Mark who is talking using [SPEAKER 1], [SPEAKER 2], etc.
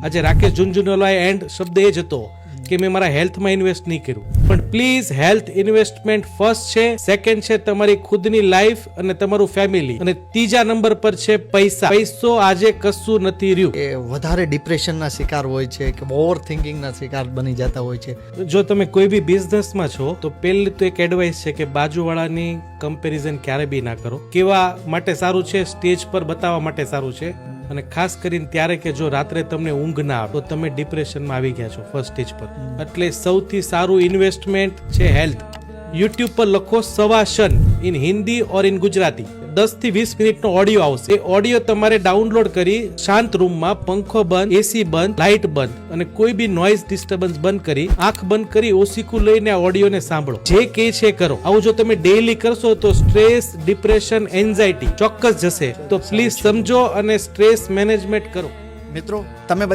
[SPEAKER 1] આજે રાકેશ ઝુંઝુનવાલાએ એન્ડ શબ્દ એ જ હતો કે મેં મારા હેલ્થમાં ઇન્વેસ્ટ નહીં કર્યું, પણ પ્લીઝ હેલ્થ ઇન્વેસ્ટમેન્ટ ફર્સ્ટ છે, સેકન્ડ છે તમારી ખુદની લાઈફ અને તમારું ફેમિલી, અને ત્રીજા નંબર પર છે પૈસા. પૈસો આજે કશું નથી રહ્યું.
[SPEAKER 2] એ વધારે ડિપ્રેશનના શિકાર હોય છે કે ઓવર થિંકિંગના શિકાર બની જતા હોય છે.
[SPEAKER 1] જો તમે કોઈ બી બિઝનેસમાં છો તો પહેલી તો એક એડવાઇસ છે કે બાજુવાળાની કમ્પેરિઝન ક્યારે બી ના કરો. કેવા માટે સારું છે, સ્ટેજ પર બતાવવા માટે સારું છે, અને ખાસ કરીને ત્યારે કે જો રાત્રે તમને ઊંઘ ના આવે તો તમે ડિપ્રેશનમાં આવી ગયા છો ફર્સ્ટ સ્ટેજ પર. એટલે સૌથી સારું ઇન્વેસ્ટમેન્ટ છે હેલ્થ. યુટ્યુબ પર લખો સવાશન in Hindi or in Gujarati, 10 થી 20 મિનિટનો ઓડિયો આવશે. એ ઓડિયો તમારે ડાઉનલોડ કરી શાંત રૂમમાં પંખો બંધ, એસી બંધ, લાઇટ બંધ અને કોઈ બી નોઇઝ ડિસ્ટર્બન્સ બંધ કરી આંખ બંધ કરી ઓસીકું લઈને આ ઓડિયોને સાંભળો. જે કે છે કરો. આવું જો તમે ડેઈલી કરશો તો સ્ટ્રેસ, ડિપ્રેશન, એન્ઝાયટી ચોક્કસ જશે. તો પ્લીઝ સમજો અને સ્ટ્રેસ મેનેજમેન્ટ કરો.
[SPEAKER 2] મિત્રો, તમે